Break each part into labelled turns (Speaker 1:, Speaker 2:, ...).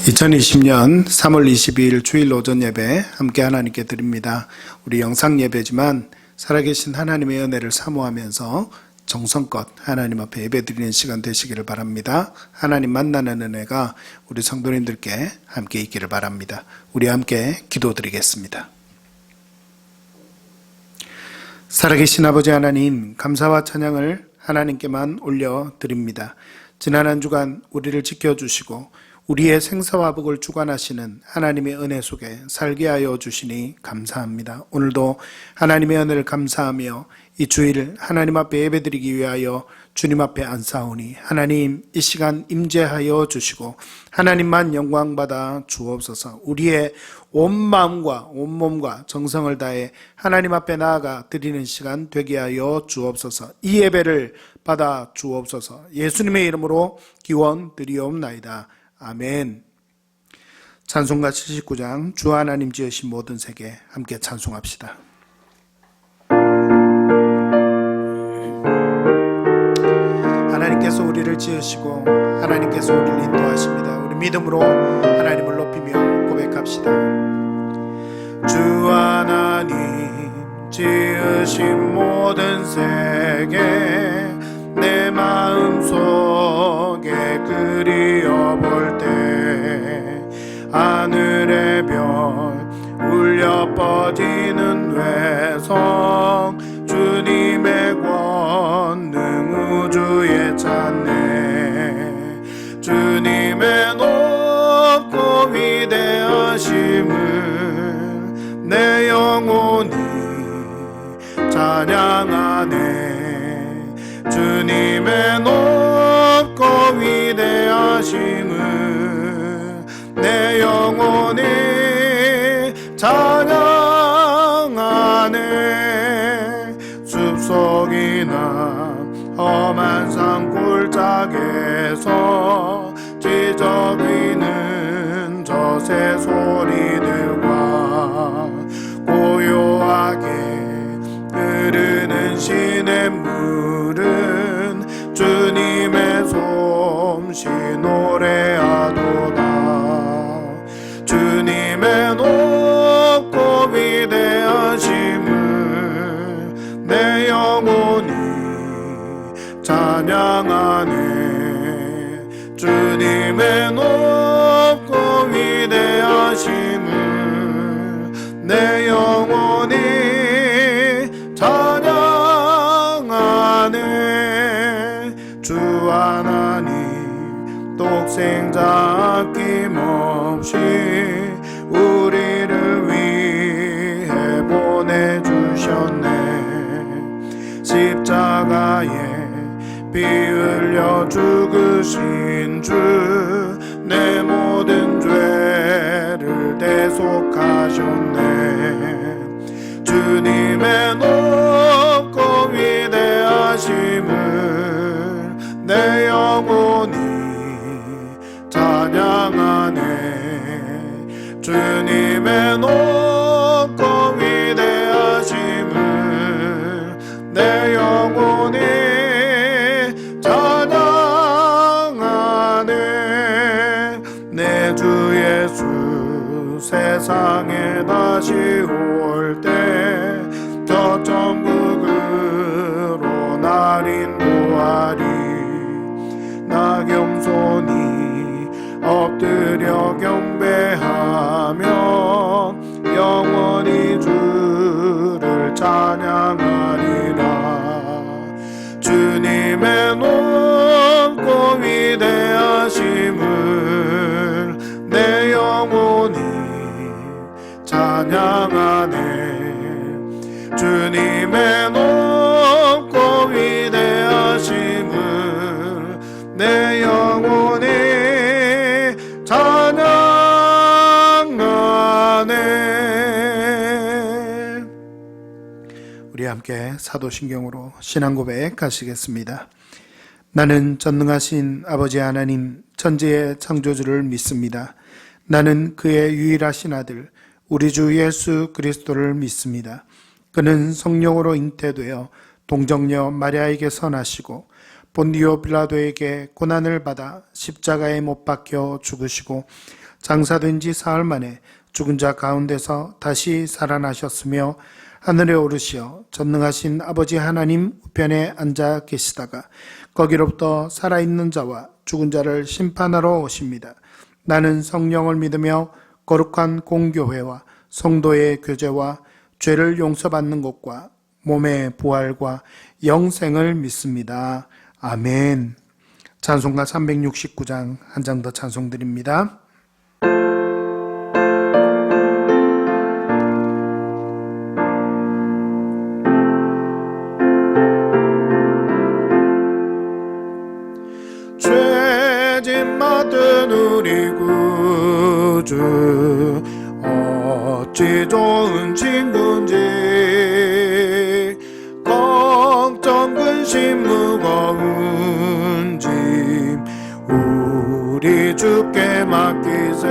Speaker 1: 2020년 3월 22일 주일 오전 예배 함께 하나님께 드립니다. 우리 영상 예배지만 살아계신 하나님의 은혜를 사모하면서 정성껏 하나님 앞에 예배 드리는 시간 되시기를 바랍니다. 하나님 만나는 은혜가 우리 성도님들께 함께 있기를 바랍니다. 우리 함께 기도드리겠습니다. 살아계신 아버지 하나님, 감사와 찬양을 하나님께만 올려드립니다. 지난 한 주간 우리를 지켜주시고 우리의 생사와 복을 주관하시는 하나님의 은혜 속에 살게 하여 주시니 감사합니다. 오늘도 하나님의 은혜를 감사하며 이 주일 하나님 앞에 예배드리기 위하여 주님 앞에 안사오니 하나님 이 시간 임재하여 주시고 하나님만 영광받아 주옵소서. 우리의 온 마음과 온 몸과 정성을 다해 하나님 앞에 나아가 드리는 시간 되게 하여 주옵소서. 이 예배를 받아 주옵소서. 예수님의 이름으로 기원 드리옵나이다. 아멘. 찬송가 79장 주 하나님 지으신 모든 세계 함께 찬송합시다. 하나님께서 우리를 지으시고 하나님께서 우리를 인도하십니다. 우리 믿음으로 하나님을 높이며 고백합시다. 주 하나님 지으신 모든 세계 내 마음속에 그리워볼 때 하늘의 별 울려 뻗이는 외성 주님의 권능 우주에 찾네. 주님의 높고 위대하심을 내 영혼이 찬양하네. 주님의 높고 위대하심을 내 영혼이 찬양하네. 숲속이나 험한 산골짜기에서 지저귀는 저 새소리들과 고요하게 흐르는 시냇물은 주님의 솜씨 노래하도다. 주님의 높고 위대하심을 내 영혼이 찬양하네. 주님의 높고 위대하심을 내 영혼이 찬양하네. 주 하나님 독생자 아낌없이 우리를 위해 보내주셨네. 십자가에 피 흘려 죽으신 주 내 모든 죄를 대속하셨네. 주님의 높고 위대하심을 내 영혼이 찬양하네. 주님의 높고 위대하심을 내 영혼이 찬양하네. 내 주 예수 세상에 다시 올 때 저 천국으로 날 인도하리. 나 겸손히 엎드려 경배하며 영원히 주를 찬양하리라. 주님의 높고 위대하심을 내 영혼이 찬양하네. 주님의 높고 위대하심을 내 영혼이 찬양하네. 우리 함께 사도신경으로 신앙고백 하시겠습니다. 나는 전능하신 아버지 하나님 천지의 창조주를 믿습니다. 나는 그의 유일하신 아들 우리 주 예수 그리스도를 믿습니다. 그는 성령으로 잉태되어 동정녀 마리아에게 선하시고 본디오 빌라도에게 고난을 받아 십자가에 못 박혀 죽으시고 장사된 지 사흘 만에 죽은 자 가운데서 다시 살아나셨으며 하늘에 오르시어 전능하신 아버지 하나님 우편에 앉아 계시다가 거기로부터 살아있는 자와 죽은 자를 심판하러 오십니다. 나는 성령을 믿으며 거룩한 공교회와 성도의 교제와 죄를 용서받는 것과 몸의 부활과 영생을 믿습니다. 아멘. 찬송가 369장 한 장 더 찬송드립니다. 죄짐 맡은 우리 구주 어찌 좋은 친구인지 걱정 근심 무거운 짐 우리 주께 맡기세.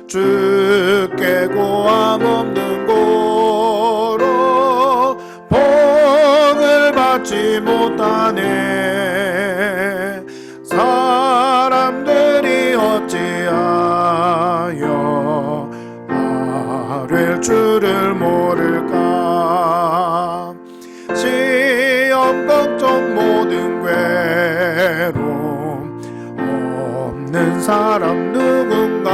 Speaker 1: 주께 고함 없는 고로 복을 받지 못하네. 사람들이 어찌하여 아뢰 줄을 모를까. 시험 걱정 모든 괴로움 없는 사람 누군가.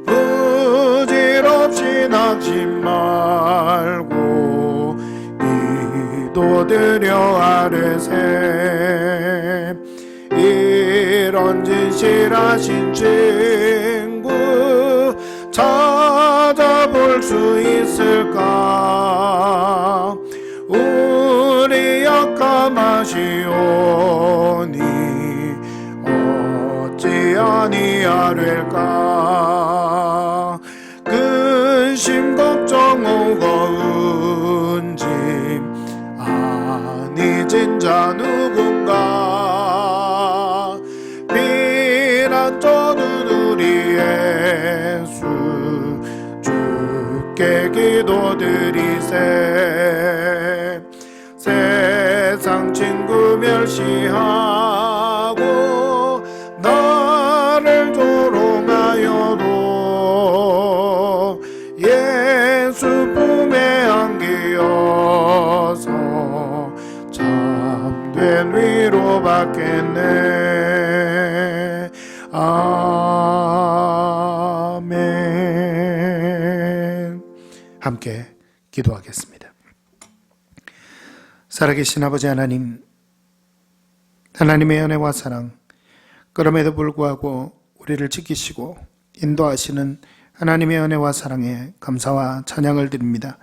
Speaker 1: 부질없이 낙심 말고 기도드려 아뢰세. 이런 진실하신 친구 찾아볼 수 있을까. 우리 약함하시오니 어찌 아니하릴까. 근심 걱정 무거운 짐 아니 진자 누군가. 비난 쩌는 우리 예수 주께 기도드리세. 세상 친구 멸시하고 나를 조롱하여도 예수 품에 안기어서 참된 위로 받겠네. 아멘. 함께 기도하겠습니다. 살아계신 아버지 하나님, 하나님의 은혜와 사랑, 그럼에도 불구하고 우리를 지키시고 인도하시는 하나님의 은혜와 사랑에 감사와 찬양을 드립니다.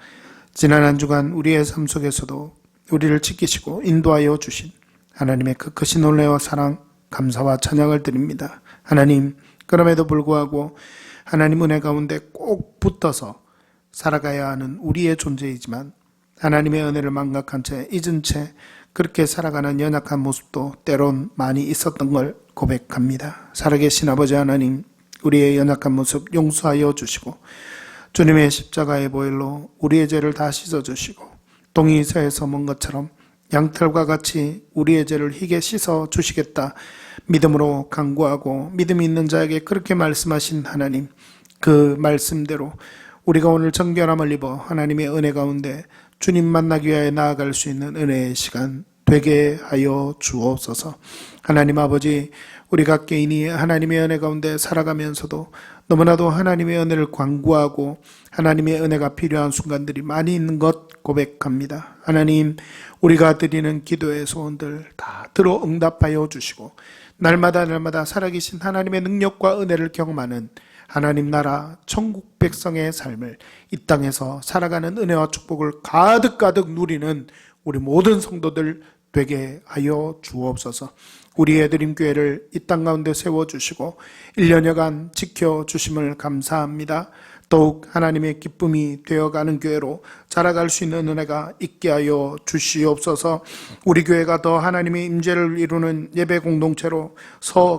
Speaker 1: 지난 한 주간 우리의 삶 속에서도 우리를 지키시고 인도하여 주신 하나님의 그 크신 은혜와 사랑, 감사와 찬양을 드립니다. 하나님, 그럼에도 불구하고 하나님 은혜 가운데 꼭 붙어서 살아가야 하는 우리의 존재이지만 하나님의 은혜를 망각한 채 잊은 채 그렇게 살아가는 연약한 모습도 때론 많이 있었던 걸 고백합니다. 살아계신 아버지 하나님, 우리의 연약한 모습 용서하여 주시고 주님의 십자가의 보혈로 우리의 죄를 다 씻어주시고 동이 서에서 먼 것처럼 양털과 같이 우리의 죄를 희게 씻어 주시겠다 믿음으로 간구하고 믿음이 있는 자에게 그렇게 말씀하신 하나님, 그 말씀대로 우리가 오늘 정결함을 입어 하나님의 은혜 가운데 주님 만나기 위하여 나아갈 수 있는 은혜의 시간 되게 하여 주옵소서. 하나님 아버지, 우리가 개인이 하나님의 은혜 가운데 살아가면서도 너무나도 하나님의 은혜를 간구하고 하나님의 은혜가 필요한 순간들이 많이 있는 것 고백합니다. 하나님, 우리가 드리는 기도의 소원들 다 들어 응답하여 주시고 날마다 살아계신 하나님의 능력과 은혜를 경험하는 하나님 나라 천국 백성의 삶을 이 땅에서 살아가는 은혜와 축복을 가득 누리는 우리 모든 성도들 되게 하여 주옵소서. 우리 애드림 교회를 이 땅 가운데 세워주시고 1년여간 지켜주심을 감사합니다. 더욱 하나님의 기쁨이 되어가는 교회로 자라갈 수 있는 은혜가 있게 하여 주시옵소서. 우리 교회가 더 하나님의 임재를 이루는 예배 공동체로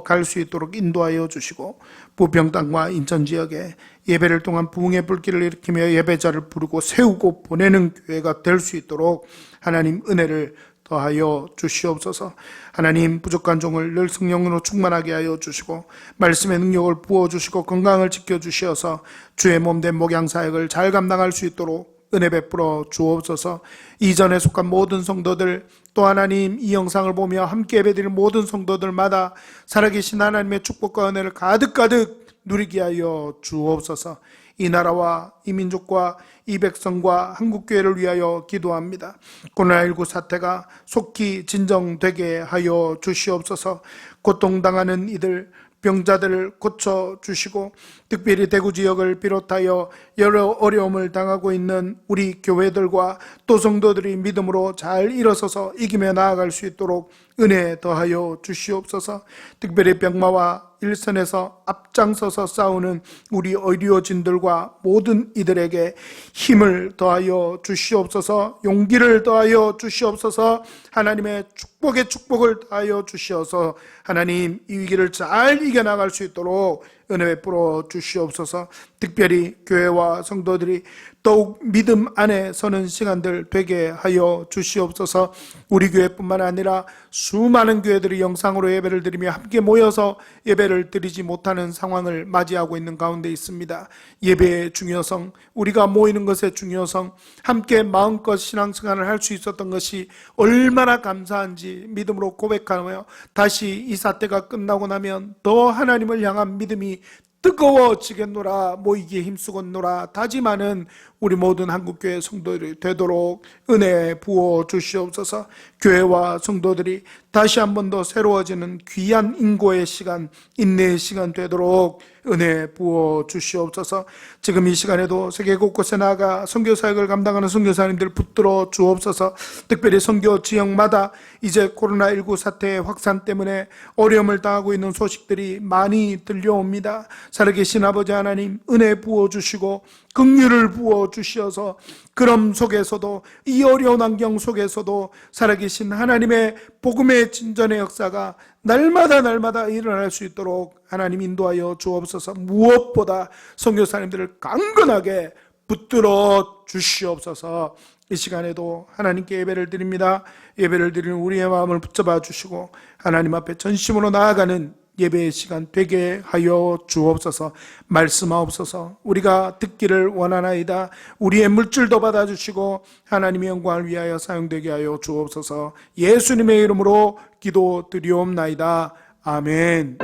Speaker 1: 갈 수 있도록 인도하여 주시고, 부평땅과 인천 지역에 예배를 통한 부흥의 불길을 일으키며 예배자를 부르고 세우고 보내는 교회가 될 수 있도록 하나님 은혜를 더하여 주시옵소서. 하나님, 부족한 종을 늘 성령으로 충만하게 하여 주시고 말씀의 능력을 부어주시고 건강을 지켜주시어서 주의 몸된 목양사역을 잘 감당할 수 있도록 은혜 베풀어 주옵소서. 이전에 속한 모든 성도들, 또 하나님 이 영상을 보며 함께 예배드릴 모든 성도들마다 살아계신 하나님의 축복과 은혜를 가득가득 누리게 하여 주옵소서. 이 나라와 이 민족과 이 백성과 한국교회를 위하여 기도합니다. 코로나19 사태가 속히 진정되게 하여 주시옵소서. 고통당하는 이들, 병자들을 고쳐주시고, 특별히 대구 지역을 비롯하여 여러 어려움을 당하고 있는 우리 교회들과 또 성도들이 믿음으로 잘 일어서서 이기며 나아갈 수 있도록 은혜 더하여 주시옵소서. 특별히 병마와 일선에서 앞장서서 싸우는 우리 의료진들과 모든 이들에게 힘을 더하여 주시옵소서. 용기를 더하여 주시옵소서. 하나님의 축복의 축복을 더하여 주시어서 하나님 이 위기를 잘 이겨나갈 수 있도록 은혜 베풀어 주시옵소서. 특별히 교회와 성도들이 더욱 믿음 안에 서는 시간들 되게 하여 주시옵소서. 우리 교회뿐만 아니라 수많은 교회들이 영상으로 예배를 드리며 함께 모여서 예배를 드리지 못하는 상황을 맞이하고 있는 가운데 있습니다. 예배의 중요성, 우리가 모이는 것의 중요성, 함께 마음껏 신앙생활을 할 수 있었던 것이 얼마나 감사한지 믿음으로 고백하며, 다시 이 사태가 끝나고 나면 더 하나님을 향한 믿음이 뜨거워지겠노라, 모이기에 힘쓰겠노라 다짐하는 우리 모든 한국교회 성도들이 되도록 은혜 부어 주시옵소서. 교회와 성도들이 다시 한 번 더 새로워지는 귀한 인고의 시간, 인내의 시간 되도록 은혜 부어 주시옵소서. 지금 이 시간에도 세계 곳곳에 나가 선교 사역을 감당하는 선교사님들 붙들어 주옵소서. 특별히 선교 지역마다 이제 코로나19 사태의 확산 때문에 어려움을 당하고 있는 소식들이 많이 들려옵니다. 살아계신 아버지 하나님, 은혜 부어 주시고 긍휼을 부어 주시어서 그럼 속에서도, 이 어려운 환경 속에서도 살아계신 하나님의 복음의 진전의 역사가 날마다 일어날 수 있도록 하나님 인도하여 주옵소서. 무엇보다 선교사님들을 강건하게 붙들어 주시옵소서. 이 시간에도 하나님께 예배를 드립니다. 예배를 드리는 우리의 마음을 붙잡아 주시고 하나님 앞에 전심으로 나아가는 예배의 시간 되게 하여 주옵소서. 말씀하옵소서. 우리가 듣기를 원하나이다. 우리의 물질도 받아주시고 하나님의 영광을 위하여 사용되게 하여 주옵소서. 예수님의 이름으로 기도드리옵나이다. 아멘.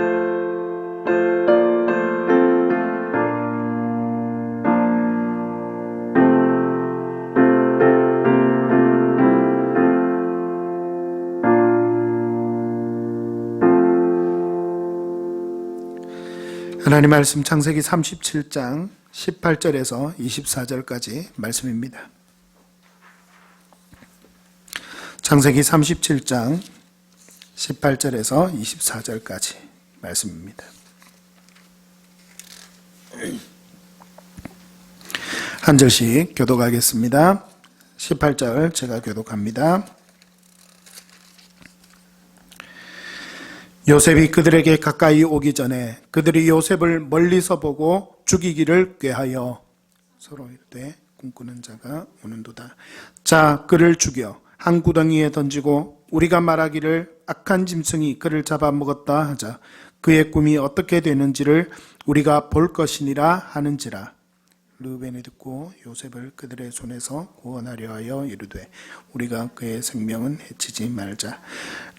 Speaker 1: 하나님 말씀 창세기 37장 18절에서 24절까지 말씀입니다. 창세기 37장 18절에서 24절까지 말씀입니다. 한 절씩 교독하겠습니다. 18절 제가 교독합니다. 요셉이 그들에게 가까이 오기 전에 그들이 요셉을 멀리서 보고 죽이기를 꾀하여 서로 이르되 꿈꾸는 자가 오는도다. 자, 그를 죽여 한 구덩이에 던지고 우리가 말하기를 악한 짐승이 그를 잡아먹었다 하자. 그의 꿈이 어떻게 되는지를 우리가 볼 것이니라 하는지라. 르우벤이 듣고 요셉을 그들의 손에서 구원하려 하여 이르되 우리가 그의 생명은 해치지 말자.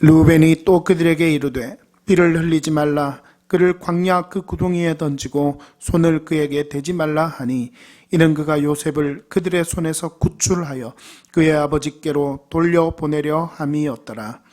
Speaker 1: 르우벤이 또 그들에게 이르되 피를 흘리지 말라. 그를 광야 그 구덩이에 던지고 손을 그에게 대지 말라 하니 이는 그가 요셉을 그들의 손에서 구출하여 그의 아버지께로 돌려보내려 함이었더라.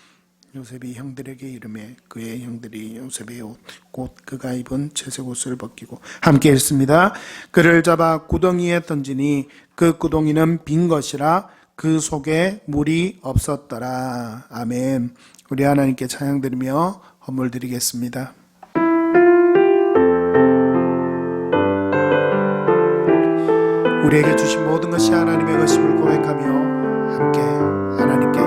Speaker 1: 요셉이 형들에게 이르매 그의 형들이 요셉의 옷 곧 그가 입은 채색 옷을 벗기고 함께 읽습니다. 그를 잡아 구덩이에 던지니 그 구덩이는 빈 것이라 그 속에 물이 없었더라. 아멘. 우리 하나님께 찬양드리며 헌물 드리겠습니다. 우리에게 주신 모든 것이 하나님의 것임을 고백하며 함께 하나님께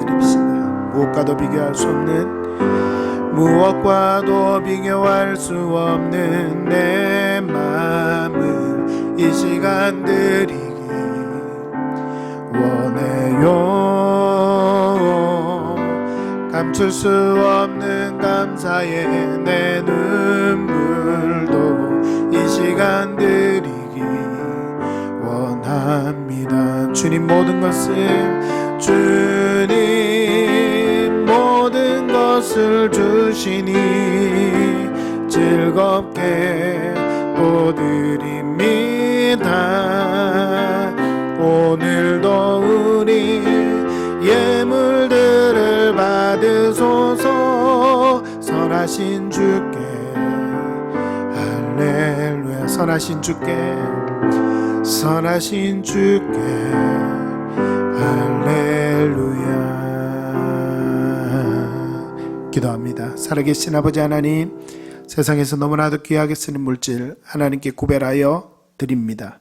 Speaker 1: 드립시다. 무엇과도 비교할 수 없는, 무엇과도 비교할 수 없는 내 마음을 이 시간 드리기 원해요. 감출 수 없는 감사의 내 눈물도 이 시간 드리기 원합니다. 주님 모든 것을, 주님 모든 것을 주시니 즐겁게 보드립니다. 오늘도 우리 예물들을 받으소서. 선하신 주께 할렐루야. 선하신 주께, 선하신 주께 할렐루야. 기도합니다. 살아계신 아버지 하나님, 세상에서 너무나도 귀하게 쓰는 물질 하나님께 구별하여 드립니다.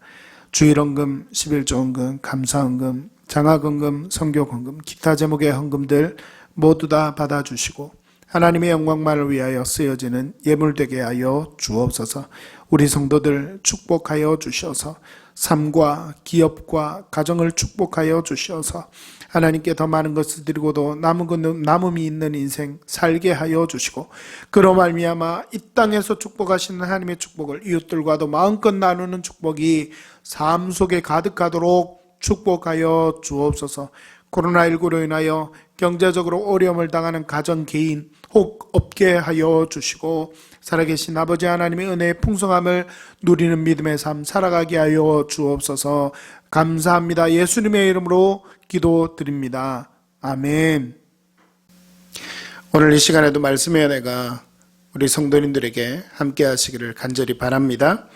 Speaker 1: 주일헌금, 11조헌금, 감사헌금, 장학헌금, 성교헌금, 기타 제목의 헌금들 모두 다 받아주시고 하나님의 영광만을 위하여 쓰여지는 예물되게 하여 주옵소서. 우리 성도들 축복하여 주셔서 삶과 기업과 가정을 축복하여 주셔서 하나님께 더 많은 것을 드리고도 남음이 있는 인생 살게 하여 주시고, 그로 말미암아 이 땅에서 축복하시는 하나님의 축복을 이웃들과도 마음껏 나누는 축복이 삶 속에 가득하도록 축복하여 주옵소서. 코로나19로 인하여 경제적으로 어려움을 당하는 가정, 개인 혹 없게 하여 주시고 살아계신 아버지 하나님의 은혜의 풍성함을 누리는 믿음의 삶 살아가게 하여 주옵소서. 감사합니다. 예수님의 이름으로 기도드립니다. 아멘. 오늘 이 시간에도 말씀의 은혜가 우리 성도님들에게 함께 하시기를 간절히 바랍니다.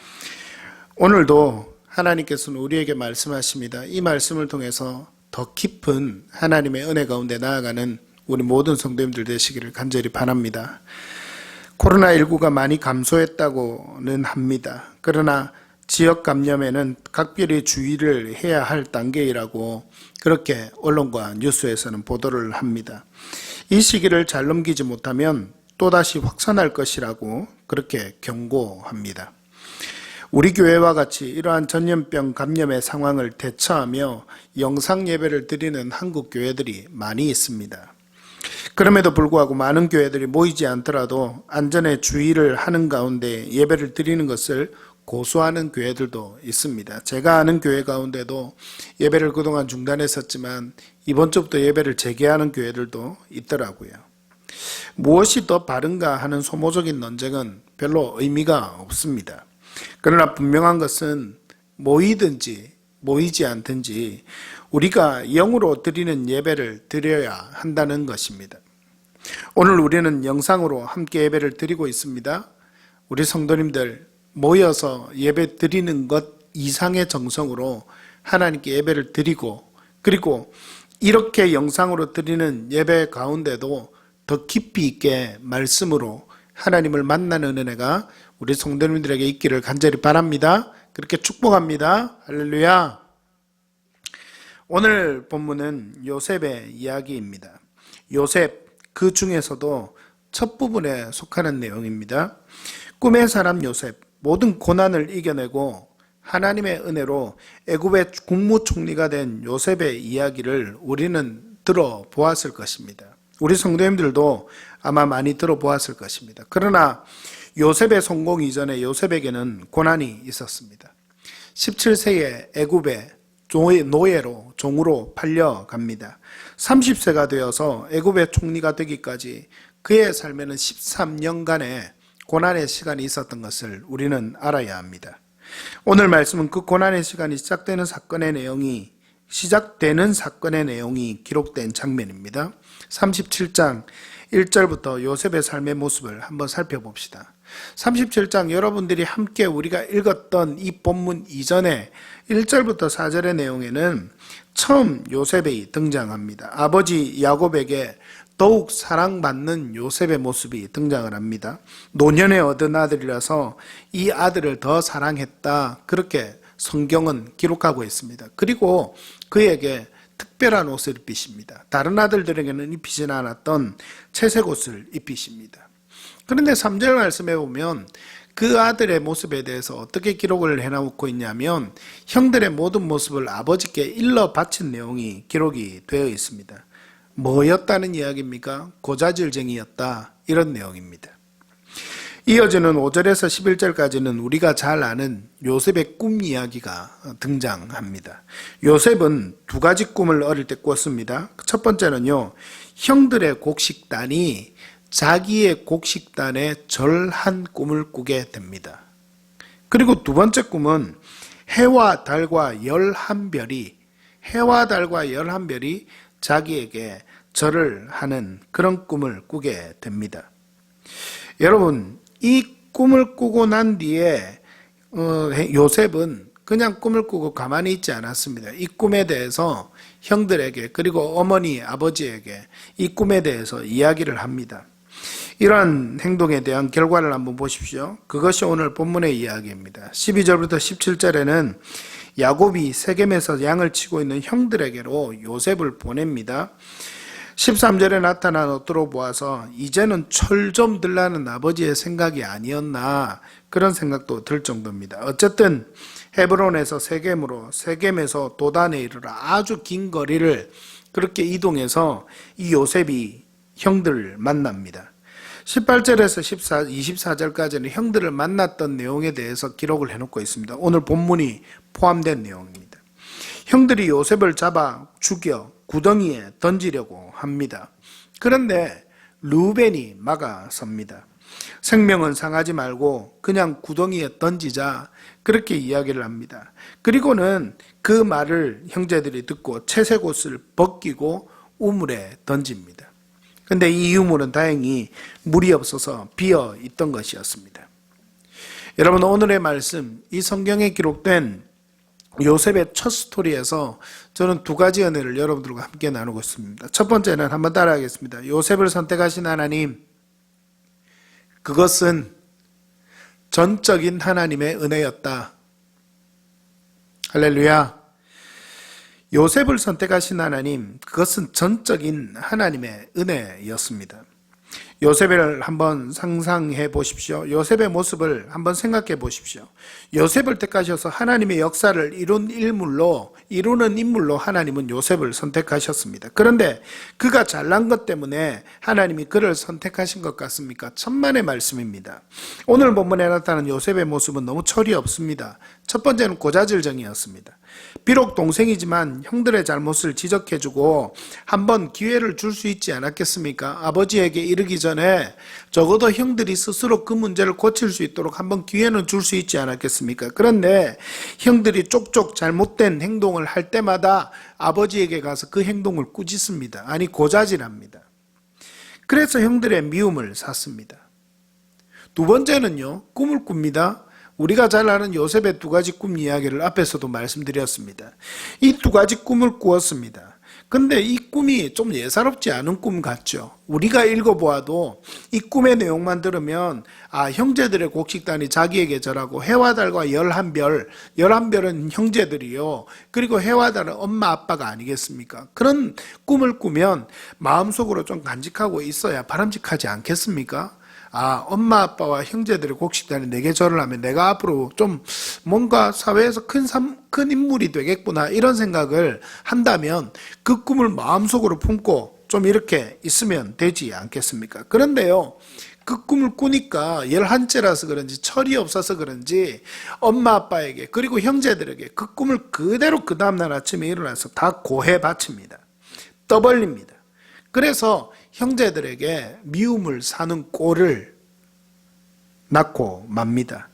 Speaker 1: 오늘도 하나님께서는 우리에게 말씀하십니다. 이 말씀을 통해서 더 깊은 하나님의 은혜 가운데 나아가는 우리 모든 성도님들 되시기를 간절히 바랍니다. 코로나19가 많이 감소했다고는 합니다. 그러나 지역 감염에는 각별히 주의를 해야 할 단계이라고 그렇게 언론과 뉴스에서는 보도를 합니다. 이 시기를 잘 넘기지 못하면 또다시 확산할 것이라고 그렇게 경고합니다. 우리 교회와 같이 이러한 전염병 감염의 상황을 대처하며 영상 예배를 드리는 한국 교회들이 많이 있습니다. 그럼에도 불구하고 많은 교회들이 모이지 않더라도 안전에 주의를 하는 가운데 예배를 드리는 것을 고수하는 교회들도 있습니다. 제가 아는 교회 가운데도 예배를 그동안 중단했었지만 이번 주부터 예배를 재개하는 교회들도 있더라고요. 무엇이 더 바른가 하는 소모적인 논쟁은 별로 의미가 없습니다. 그러나 분명한 것은 모이든지 모이지 않든지 우리가 영으로 드리는 예배를 드려야 한다는 것입니다. 오늘 우리는 영상으로 함께 예배를 드리고 있습니다. 우리 성도님들 모여서 예배 드리는 것 이상의 정성으로 하나님께 예배를 드리고, 그리고 이렇게 영상으로 드리는 예배 가운데도 더 깊이 있게 말씀으로 하나님을 만나는 은혜가 우리 성도님들에게 있기를 간절히 바랍니다. 그렇게 축복합니다. 할렐루야. 오늘 본문은 요셉의 이야기입니다. 요셉, 그 중에서도 첫 부분에 속하는 내용입니다. 꿈의 사람 요셉, 모든 고난을 이겨내고 하나님의 은혜로 애굽의 국무총리가 된 요셉의 이야기를 우리는 들어보았을 것입니다. 우리 성도님들도 아마 많이 들어보았을 것입니다. 그러나 요셉의 성공 이전에 요셉에게는 고난이 있었습니다. 17세에 애굽의 노예로, 종으로 팔려갑니다. 30세가 되어서 애굽의 총리가 되기까지 그의 삶에는 13년간의 고난의 시간이 있었던 것을 우리는 알아야 합니다. 오늘 말씀은 그 고난의 시간이 시작되는 사건의 내용이 기록된 장면입니다. 37장 1절부터 요셉의 삶의 모습을 한번 살펴봅시다. 37장 여러분들이 함께 우리가 읽었던 이 본문 이전에 1절부터 4절의 내용에는 처음 요셉이 등장합니다. 아버지 야곱에게 더욱 사랑받는 요셉의 모습이 등장을 합니다. 노년에 얻은 아들이라서 이 아들을 더 사랑했다, 그렇게 성경은 기록하고 있습니다. 그리고 그에게 특별한 옷을 입히십니다. 다른 아들들에게는 입히지 않았던 채색 옷을 입히십니다. 그런데 3절 말씀에 보면 그 아들의 모습에 대해서 어떻게 기록을 해놓고 있냐면 형들의 모든 모습을 아버지께 일러 바친 내용이 기록이 되어 있습니다. 뭐였다는 이야기입니까? 고자질쟁이였다, 이런 내용입니다. 이어지는 5절에서 11절까지는 우리가 잘 아는 요셉의 꿈 이야기가 등장합니다. 요셉은 두 가지 꿈을 어릴 때 꿨습니다. 첫 번째는요, 형들의 곡식단이 자기의 곡식단에 절한 꿈을 꾸게 됩니다. 그리고 두 번째 꿈은 해와 달과 11별이 자기에게 절을 하는 그런 꿈을 꾸게 됩니다. 여러분, 이 꿈을 꾸고 난 뒤에 요셉은 그냥 꿈을 꾸고 가만히 있지 않았습니다. 이 꿈에 대해서 형들에게, 그리고 어머니, 아버지에게 이 꿈에 대해서 이야기를 합니다. 이러한 행동에 대한 결과를 한번 보십시오. 그것이 오늘 본문의 이야기입니다. 12절부터 17절에는 야곱이 세겜에서 양을 치고 있는 형들에게로 요셉을 보냅니다. 13절에 나타난 옷으로 보아서 이제는 철 좀 들라는 아버지의 생각이 아니었나, 그런 생각도 들 정도입니다. 어쨌든 헤브론에서 세겜으로, 세겜에서 도단에 이르러 아주 긴 거리를 그렇게 이동해서 이 요셉이 형들을 만납니다. 18절에서 24절까지는 형들을 만났던 내용에 대해서 기록을 해놓고 있습니다. 오늘 본문이 포함된 내용입니다. 형들이 요셉을 잡아 죽여 구덩이에 던지려고 합니다. 그런데 르우벤이 막아섭니다. 생명은 상하지 말고 그냥 구덩이에 던지자, 그렇게 이야기를 합니다. 그리고는 그 말을 형제들이 듣고 채색 옷을 벗기고 우물에 던집니다. 근데 이 우물은 다행히 물이 없어서 비어 있던 것이었습니다. 여러분, 오늘의 말씀, 이 성경에 기록된 요셉의 첫 스토리에서 저는 두 가지 은혜를 여러분들과 함께 나누고 있습니다. 첫 번째는 한번 따라하겠습니다. 요셉을 선택하신 하나님, 그것은 전적인 하나님의 은혜였다. 할렐루야. 요셉을 선택하신 하나님, 그것은 전적인 하나님의 은혜였습니다. 요셉을 한번 상상해 보십시오. 요셉의 모습을 한번 생각해 보십시오. 요셉을 택하셔서 하나님의 역사를 이루는 인물로 하나님은 요셉을 선택하셨습니다. 그런데 그가 잘난 것 때문에 하나님이 그를 선택하신 것 같습니까? 천만의 말씀입니다. 오늘 본문에 나타난 요셉의 모습은 너무 철이 없습니다. 첫 번째는 고자질쟁이였습니다. 비록 동생이지만 형들의 잘못을 지적해주고 한번 기회를 줄 수 있지 않았겠습니까? 아버지에게 이르기 전에 적어도 형들이 스스로 그 문제를 고칠 수 있도록 한번 기회는 줄 수 있지 않았겠습니까? 그런데 형들이 쪽쪽 잘못된 행동을 할 때마다 아버지에게 가서 그 행동을 꾸짖습니다. 아니, 고자질합니다. 그래서 형들의 미움을 샀습니다. 두 번째는요, 꿈을 꿉니다. 우리가 잘 아는 요셉의 두 가지 꿈 이야기를 앞에서도 말씀드렸습니다. 이 두 가지 꿈을 꾸었습니다. 근데 이 꿈이 좀 예사롭지 않은 꿈 같죠. 우리가 읽어보아도 이 꿈의 내용만 들으면 형제들의 곡식단이 자기에게 절하고 해와 달과 11별은 형제들이요, 그리고 해와 달은 엄마 아빠가 아니겠습니까? 그런 꿈을 꾸면 마음속으로 좀 간직하고 있어야 바람직하지 않겠습니까? 엄마 아빠와 형제들의 곡식단이 내게 절을 하면 내가 앞으로 좀 뭔가 사회에서 큰 인물이 되겠구나, 이런 생각을 한다면 그 꿈을 마음속으로 품고 좀 이렇게 있으면 되지 않겠습니까? 그런데요, 그 꿈을 꾸니까 11째라서 그런지, 철이 없어서 그런지 엄마 아빠에게, 그리고 형제들에게 그 꿈을 그대로 그 다음날 아침에 일어나서 다 고해 바칩니다. 떠벌립니다. 그래서 형제들에게 미움을 사는 꼴을 낳고 맙니다.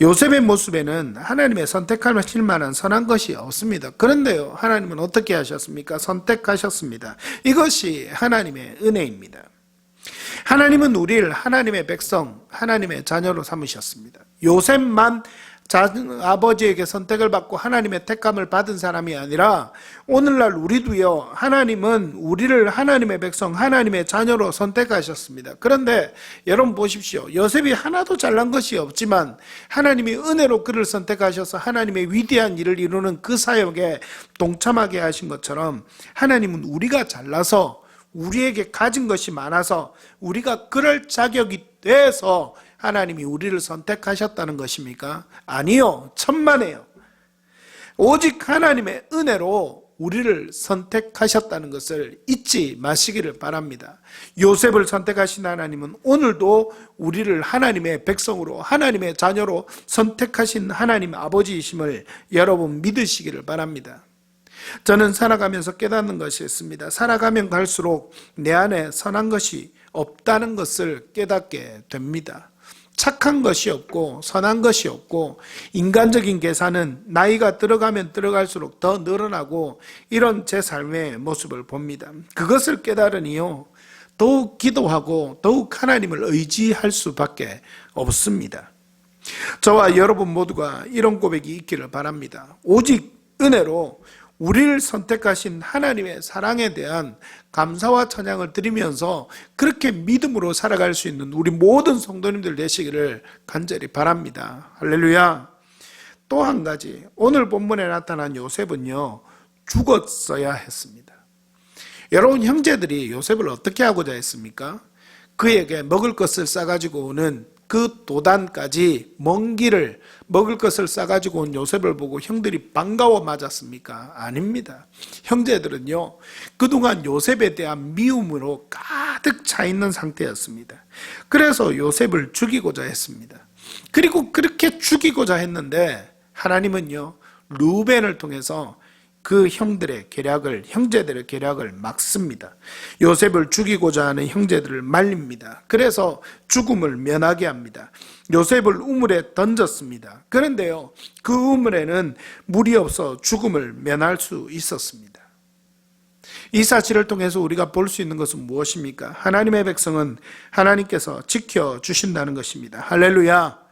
Speaker 1: 요셉의 모습에는 하나님의 선택하실 만한 선한 것이 없습니다. 그런데요, 하나님은 어떻게 하셨습니까? 선택하셨습니다. 이것이 하나님의 은혜입니다. 하나님은 우리를 하나님의 백성, 하나님의 자녀로 삼으셨습니다. 요셉만 아버지에게 선택을 받고 하나님의 택감을 받은 사람이 아니라 오늘날 우리도요, 하나님은 우리를 하나님의 백성, 하나님의 자녀로 선택하셨습니다. 그런데 여러분 보십시오. 요셉이 하나도 잘난 것이 없지만 하나님이 은혜로 그를 선택하셔서 하나님의 위대한 일을 이루는 그 사역에 동참하게 하신 것처럼 하나님은 우리가 잘나서 우리에게 가진 것이 많아서 우리가 그럴 자격이 돼서 하나님이 우리를 선택하셨다는 것입니까? 아니요, 천만에요. 오직 하나님의 은혜로 우리를 선택하셨다는 것을 잊지 마시기를 바랍니다. 요셉을 선택하신 하나님은 오늘도 우리를 하나님의 백성으로, 하나님의 자녀로 선택하신 하나님 아버지이심을 여러분 믿으시기를 바랍니다. 저는 살아가면서 깨닫는 것이 있습니다. 살아가면 갈수록 내 안에 선한 것이 없다는 것을 깨닫게 됩니다. 착한 것이 없고 선한 것이 없고 인간적인 계산은 나이가 들어가면 들어갈수록 더 늘어나고 이런 제 삶의 모습을 봅니다. 그것을 깨달으니요, 더욱 기도하고 더욱 하나님을 의지할 수밖에 없습니다. 저와 여러분 모두가 이런 고백이 있기를 바랍니다. 오직 은혜로 우리를 선택하신 하나님의 사랑에 대한 감사와 찬양을 드리면서 그렇게 믿음으로 살아갈 수 있는 우리 모든 성도님들 되시기를 간절히 바랍니다. 할렐루야. 또 한 가지, 오늘 본문에 나타난 요셉은요, 죽었어야 했습니다. 여러분, 형제들이 요셉을 어떻게 하고자 했습니까? 그에게 먹을 것을 싸가지고 오는 그 도단까지 먼 길을 먹을 것을 싸가지고 온 요셉을 보고 형들이 반가워 맞았습니까? 아닙니다. 형제들은요, 그동안 요셉에 대한 미움으로 가득 차 있는 상태였습니다. 그래서 요셉을 죽이고자 했습니다. 그리고 그렇게 죽이고자 했는데 하나님은요, 르우벤을 통해서 그 형제들의 계략을 막습니다. 요셉을 죽이고자 하는 형제들을 말립니다. 그래서 죽음을 면하게 합니다. 요셉을 우물에 던졌습니다. 그런데요, 그 우물에는 물이 없어 죽음을 면할 수 있었습니다. 이 사실을 통해서 우리가 볼 수 있는 것은 무엇입니까? 하나님의 백성은 하나님께서 지켜주신다는 것입니다. 할렐루야.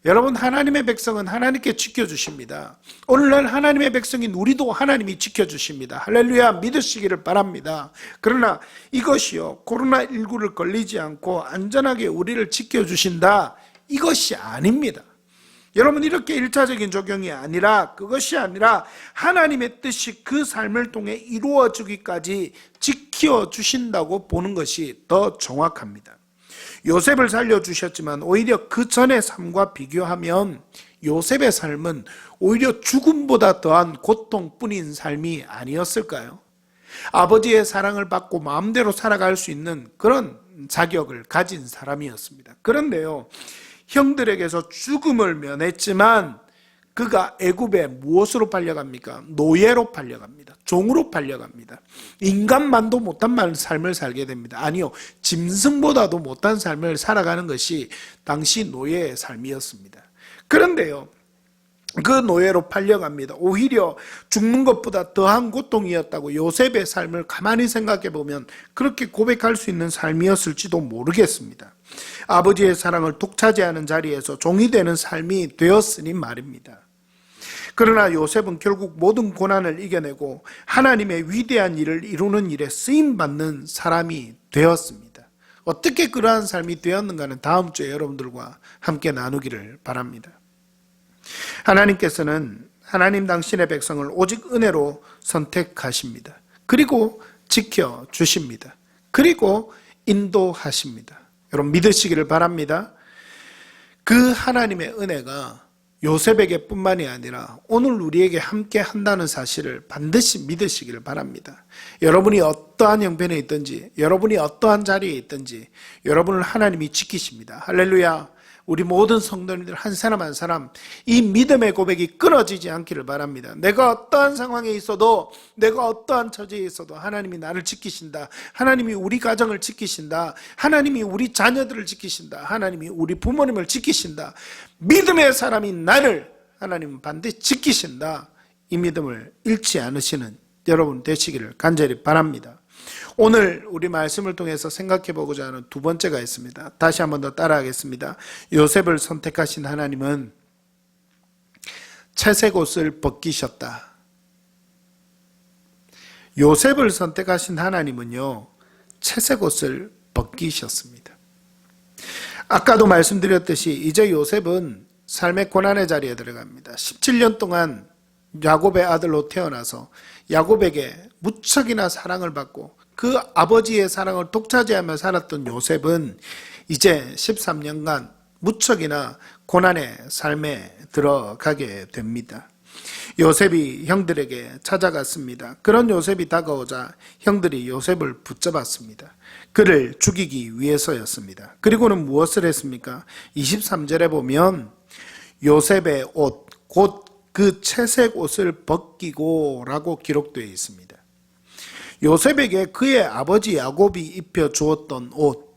Speaker 1: 여러분, 하나님의 백성은 하나님께 지켜주십니다. 오늘날 하나님의 백성인 우리도 하나님이 지켜주십니다. 할렐루야, 믿으시기를 바랍니다. 그러나 이것이요, 코로나19를 걸리지 않고 안전하게 우리를 지켜주신다, 이것이 아닙니다. 여러분, 이렇게 1차적인 적용이 아니라, 그것이 아니라 하나님의 뜻이 그 삶을 통해 이루어지기까지 지켜주신다고 보는 것이 더 정확합니다. 요셉을 살려주셨지만 오히려 그 전의 삶과 비교하면 요셉의 삶은 오히려 죽음보다 더한 고통뿐인 삶이 아니었을까요? 아버지의 사랑을 받고 마음대로 살아갈 수 있는 그런 자격을 가진 사람이었습니다. 그런데요, 형들에게서 죽음을 면했지만 그가 애굽에 무엇으로 팔려갑니까? 노예로 팔려갑니다. 종으로 팔려갑니다. 인간만도 못한 삶을 살게 됩니다. 아니요, 짐승보다도 못한 삶을 살아가는 것이 당시 노예의 삶이었습니다. 그런데요, 그 노예로 팔려갑니다. 오히려 죽는 것보다 더한 고통이었다고 요셉의 삶을 가만히 생각해 보면 그렇게 고백할 수 있는 삶이었을지도 모르겠습니다. 아버지의 사랑을 독차지하는 자리에서 종이 되는 삶이 되었으니 말입니다. 그러나 요셉은 결국 모든 고난을 이겨내고 하나님의 위대한 일을 이루는 일에 쓰임받는 사람이 되었습니다. 어떻게 그러한 삶이 되었는가는 다음 주에 여러분들과 함께 나누기를 바랍니다. 하나님께서는 하나님 당신의 백성을 오직 은혜로 선택하십니다. 그리고 지켜주십니다. 그리고 인도하십니다. 여러분, 믿으시기를 바랍니다. 그 하나님의 은혜가 요셉에게 뿐만이 아니라 오늘 우리에게 함께 한다는 사실을 반드시 믿으시기를 바랍니다. 여러분이 어떠한 형편에 있든지, 여러분이 어떠한 자리에 있든지 여러분을 하나님이 지키십니다. 할렐루야. 우리 모든 성도님들 한 사람 한 사람 이 믿음의 고백이 끊어지지 않기를 바랍니다. 내가 어떠한 상황에 있어도, 내가 어떠한 처지에 있어도 하나님이 나를 지키신다. 하나님이 우리 가정을 지키신다. 하나님이 우리 자녀들을 지키신다. 하나님이 우리 부모님을 지키신다. 믿음의 사람인 나를 하나님은 반드시 지키신다. 이 믿음을 잃지 않으시는 여러분 되시기를 간절히 바랍니다. 오늘 우리 말씀을 통해서 생각해 보고자 하는 두 번째가 있습니다. 다시 한번 더 따라하겠습니다. 요셉을 선택하신 하나님은 채색 옷을 벗기셨다. 요셉을 선택하신 하나님은요, 채색 옷을 벗기셨습니다. 아까도 말씀드렸듯이 이제 요셉은 삶의 고난의 자리에 들어갑니다. 17년 동안 야곱의 아들로 태어나서 야곱에게 무척이나 사랑을 받고 그 아버지의 사랑을 독차지하며 살았던 요셉은 이제 13년간 무척이나 고난의 삶에 들어가게 됩니다. 요셉이 형들에게 찾아갔습니다. 그런 요셉이 다가오자 형들이 요셉을 붙잡았습니다. 그를 죽이기 위해서였습니다. 그리고는 무엇을 했습니까? 23절에 보면 요셉의 옷, 곧 그 채색 옷을 벗기고 라고 기록되어 있습니다. 요셉에게 그의 아버지 야곱이 입혀 주었던 옷,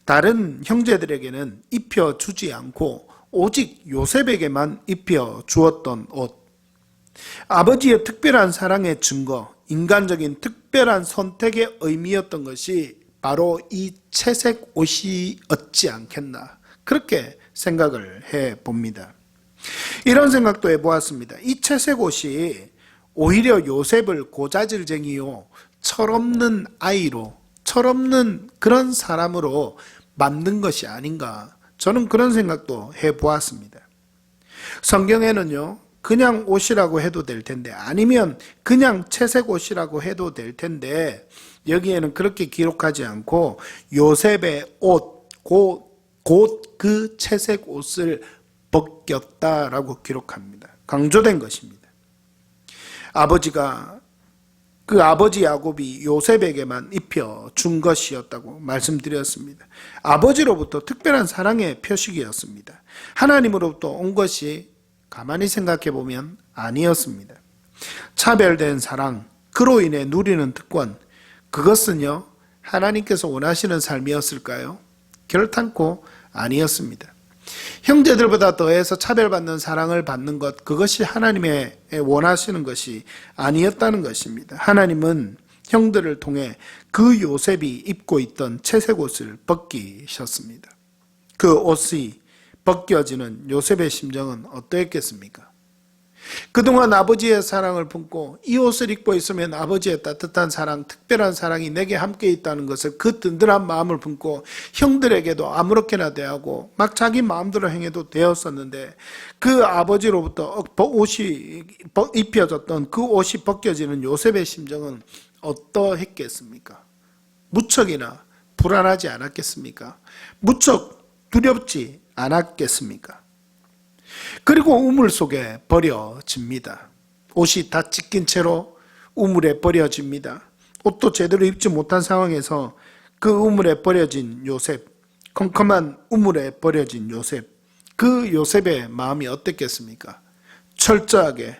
Speaker 1: 다른 형제들에게는 입혀 주지 않고 오직 요셉에게만 입혀 주었던 옷, 아버지의 특별한 사랑의 증거, 인간적인 특별한 선택의 의미였던 것이 바로 이 채색 옷이었지 않겠나, 그렇게 생각을 해봅니다. 이런 생각도 해보았습니다. 이 채색 옷이 오히려 요셉을 고자질쟁이요, 철없는 아이로, 철없는 그런 사람으로 만든 것이 아닌가, 저는 그런 생각도 해보았습니다. 성경에는요, 그냥 옷이라고 해도 될 텐데, 아니면 그냥 채색 옷이라고 해도 될 텐데, 여기에는 그렇게 기록하지 않고 요셉의 옷, 곧 그 채색 옷을 벗겼다라고 기록합니다. 강조된 것입니다. 아버지가, 그 아버지 야곱이 요셉에게만 입혀 준 것이었다고 말씀드렸습니다. 아버지로부터 특별한 사랑의 표식이었습니다. 하나님으로부터 온 것이 가만히 생각해 보면 아니었습니다. 차별된 사랑, 그로 인해 누리는 특권, 그것은요, 하나님께서 원하시는 삶이었을까요? 결탄코 아니었습니다. 형제들보다 더해서 차별받는 사랑을 받는 것, 그것이 하나님의 원하시는 것이 아니었다는 것입니다. 하나님은 형들을 통해 그 요셉이 입고 있던 채색 옷을 벗기셨습니다. 그 옷이 벗겨지는 요셉의 심정은 어떠했겠습니까? 그동안 아버지의 사랑을 품고 이 옷을 입고 있으면 아버지의 따뜻한 사랑, 특별한 사랑이 내게 함께 있다는 것을, 그 든든한 마음을 품고 형들에게도 아무렇게나 대하고 막 자기 마음대로 행해도 되었었는데, 그 아버지로부터 옷이 입혀졌던 그 옷이 벗겨지는 요셉의 심정은 어떠했겠습니까? 무척이나 불안하지 않았겠습니까? 무척 두렵지 않았겠습니까? 그리고 우물 속에 버려집니다. 옷이 다 찢긴 채로 우물에 버려집니다. 옷도 제대로 입지 못한 상황에서 그 우물에 버려진 요셉, 컴컴한 우물에 버려진 요셉, 그 요셉의 마음이 어땠겠습니까? 철저하게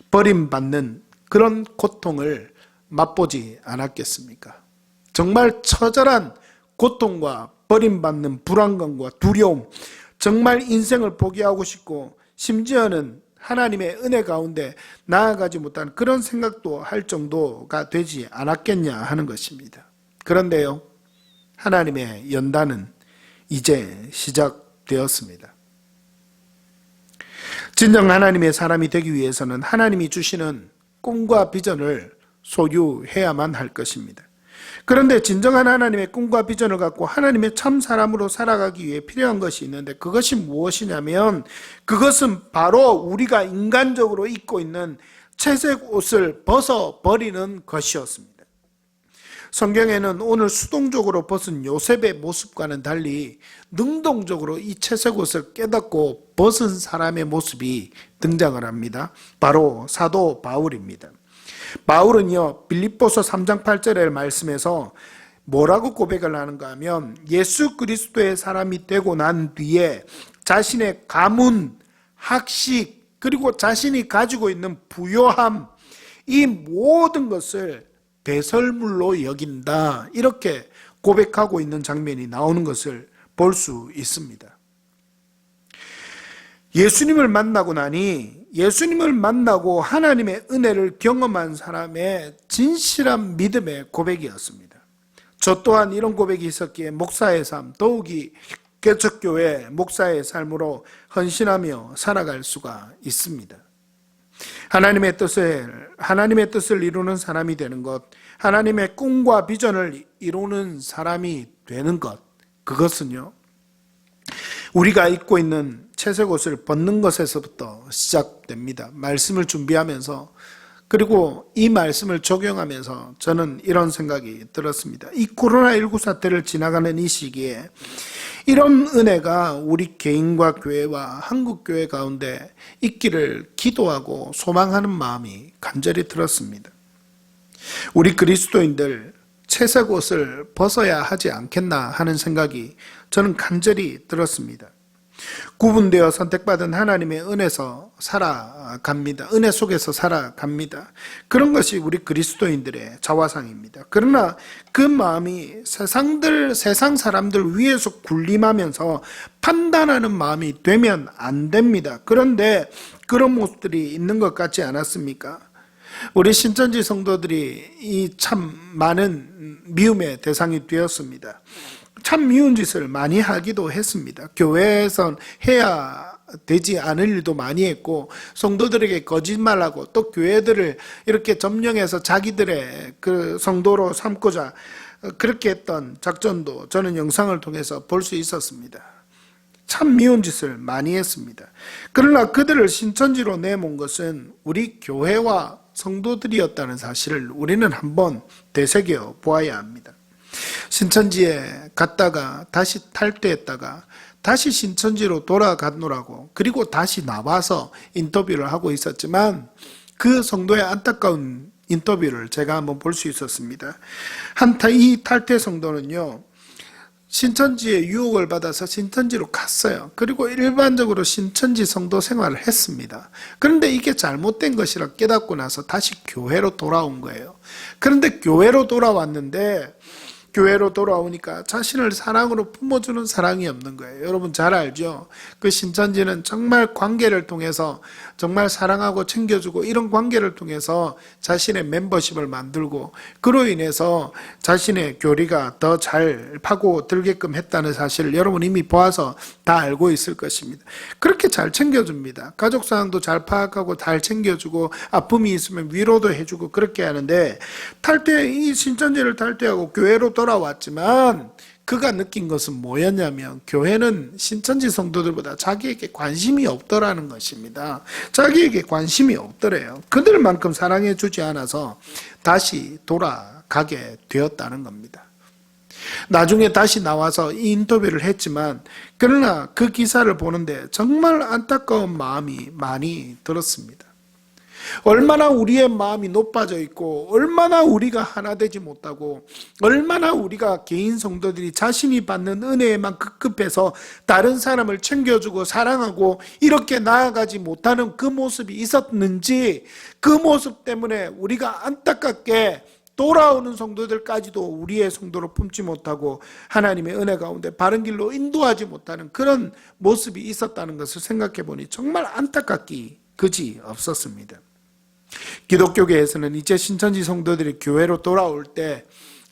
Speaker 1: 버림받는 그런 고통을 맛보지 않았겠습니까? 정말 처절한 고통과 버림받는 불안감과 두려움, 정말 인생을 포기하고 싶고 심지어는 하나님의 은혜 가운데 나아가지 못한 그런 생각도 할 정도가 되지 않았겠냐 하는 것입니다. 그런데요, 하나님의 연단은 이제 시작되었습니다. 진정 하나님의 사람이 되기 위해서는 하나님이 주시는 꿈과 비전을 소유해야만 할 것입니다. 그런데 진정한 하나님의 꿈과 비전을 갖고 하나님의 참 사람으로 살아가기 위해 필요한 것이 있는데, 그것이 무엇이냐면 그것은 바로 우리가 인간적으로 입고 있는 채색 옷을 벗어버리는 것이었습니다. 성경에는 오늘 수동적으로 벗은 요셉의 모습과는 달리 능동적으로 이 채색 옷을 깨닫고 벗은 사람의 모습이 등장을 합니다. 바로 사도 바울입니다. 바울은요, 빌립보서 3장 8절의 말씀에서 뭐라고 고백을 하는가 하면, 예수 그리스도의 사람이 되고 난 뒤에 자신의 가문, 학식, 그리고 자신이 가지고 있는 부요함, 이 모든 것을 배설물로 여긴다, 이렇게 고백하고 있는 장면이 나오는 것을 볼 수 있습니다. 예수님을 만나고 나니, 예수님을 만나고 하나님의 은혜를 경험한 사람의 진실한 믿음의 고백이었습니다. 저 또한 이런 고백이 있었기에 목사의 삶, 더욱이 개척교회 목사의 삶으로 헌신하며 살아갈 수가 있습니다. 하나님의 뜻을 이루는 사람이 되는 것, 하나님의 꿈과 비전을 이루는 사람이 되는 것, 그것은요, 우리가 입고 있는 채색 옷을 벗는 것에서부터 시작됩니다. 말씀을 준비하면서, 그리고 이 말씀을 적용하면서 저는 이런 생각이 들었습니다. 이 코로나19 사태를 지나가는 이 시기에 이런 은혜가 우리 개인과 교회와 한국교회 가운데 있기를 기도하고 소망하는 마음이 간절히 들었습니다. 우리 그리스도인들 채색 옷을 벗어야 하지 않겠나 하는 생각이 저는 간절히 들었습니다. 구분되어 선택받은 하나님의 은혜에서 살아갑니다. 은혜 속에서 살아갑니다. 그런 것이 우리 그리스도인들의 자화상입니다. 그러나 그 마음이 세상 사람들 위에서 군림하면서 판단하는 마음이 되면 안 됩니다. 그런데 그런 모습들이 있는 것 같지 않았습니까? 우리 신천지 성도들이 이 참 많은 미움의 대상이 되었습니다. 참 미운 짓을 많이 하기도 했습니다. 교회에선 해야 되지 않을 일도 많이 했고, 성도들에게 거짓말하고 또 교회들을 이렇게 점령해서 자기들의 그 성도로 삼고자 그렇게 했던 작전도 저는 영상을 통해서 볼 수 있었습니다. 참 미운 짓을 많이 했습니다. 그러나 그들을 신천지로 내몬 것은 우리 교회와 성도들이었다는 사실을 우리는 한번 되새겨 보아야 합니다. 신천지에 갔다가 다시 탈퇴했다가 다시 신천지로 돌아가노라고, 그리고 다시 나와서 인터뷰를 하고 있었지만 그 성도의 안타까운 인터뷰를 제가 한번 볼 수 있었습니다. 이 탈퇴 성도는요, 신천지의 유혹을 받아서 신천지로 갔어요. 그리고 일반적으로 신천지 성도 생활을 했습니다. 그런데 이게 잘못된 것이라 깨닫고 나서 다시 교회로 돌아온 거예요. 그런데 교회로 돌아오니까 자신을 사랑으로 품어주는 사랑이 없는 거예요. 여러분 잘 알죠? 그 신천지는 정말 관계를 통해서 정말 사랑하고 챙겨주고, 이런 관계를 통해서 자신의 멤버십을 만들고, 그로 인해서 자신의 교리가 더 잘 파고들게끔 했다는 사실을 여러분 이미 보아서 다 알고 있을 것입니다. 그렇게 잘 챙겨줍니다. 가족 상황도 잘 파악하고 잘 챙겨주고, 아픔이 있으면 위로도 해주고 그렇게 하는데, 이 신천지를 탈퇴하고 교회로 돌아왔지만 그가 느낀 것은 뭐였냐면, 교회는 신천지 성도들보다 자기에게 관심이 없더라는 것입니다. 자기에게 관심이 없더래요. 그들만큼 사랑해 주지 않아서 다시 돌아가게 되었다는 겁니다. 나중에 다시 나와서 이 인터뷰를 했지만, 그러나 그 기사를 보는데 정말 안타까운 마음이 많이 들었습니다. 얼마나 우리의 마음이 높아져 있고, 얼마나 우리가 하나 되지 못하고, 얼마나 우리가 개인 성도들이 자신이 받는 은혜에만 급급해서 다른 사람을 챙겨주고 사랑하고 이렇게 나아가지 못하는 그 모습이 있었는지, 그 모습 때문에 우리가 안타깝게 돌아오는 성도들까지도 우리의 성도로 품지 못하고 하나님의 은혜 가운데 바른 길로 인도하지 못하는 그런 모습이 있었다는 것을 생각해 보니 정말 안타깝기 그지 없었습니다. 기독교계에서는 이제 신천지 성도들이 교회로 돌아올 때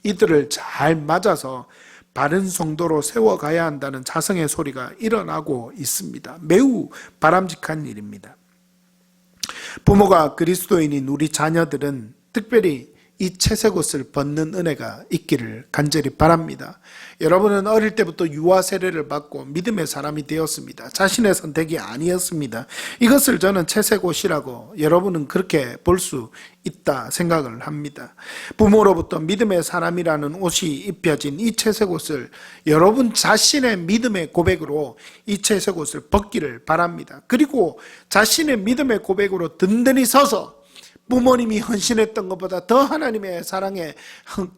Speaker 1: 이들을 잘 맞아서 바른 성도로 세워가야 한다는 자성의 소리가 일어나고 있습니다. 매우 바람직한 일입니다. 부모가 그리스도인인 우리 자녀들은 특별히 이 채색 옷을 벗는 은혜가 있기를 간절히 바랍니다. 여러분은 어릴 때부터 유아 세례를 받고 믿음의 사람이 되었습니다. 자신의 선택이 아니었습니다. 이것을 저는 채색 옷이라고 여러분은 그렇게 볼 수 있다 생각을 합니다. 부모로부터 믿음의 사람이라는 옷이 입혀진 이 채색 옷을 여러분 자신의 믿음의 고백으로 이 채색 옷을 벗기를 바랍니다. 그리고 자신의 믿음의 고백으로 든든히 서서 부모님이 헌신했던 것보다 더 하나님의 사랑에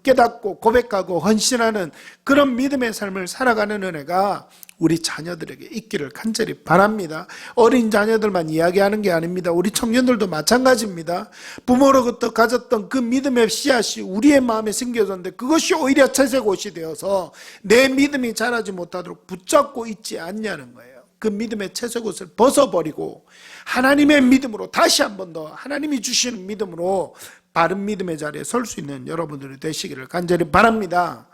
Speaker 1: 깨닫고 고백하고 헌신하는 그런 믿음의 삶을 살아가는 은혜가 우리 자녀들에게 있기를 간절히 바랍니다. 어린 자녀들만 이야기하는 게 아닙니다. 우리 청년들도 마찬가지입니다. 부모로부터 가졌던 그 믿음의 씨앗이 우리의 마음에 심겨졌는데 그것이 오히려 채색 옷이 되어서 내 믿음이 자라지 못하도록 붙잡고 있지 않냐는 거예요. 그 믿음의 채색 옷을 벗어버리고 하나님의 믿음으로 다시 한 번 더 하나님이 주시는 믿음으로 바른 믿음의 자리에 설 수 있는 여러분들이 되시기를 간절히 바랍니다.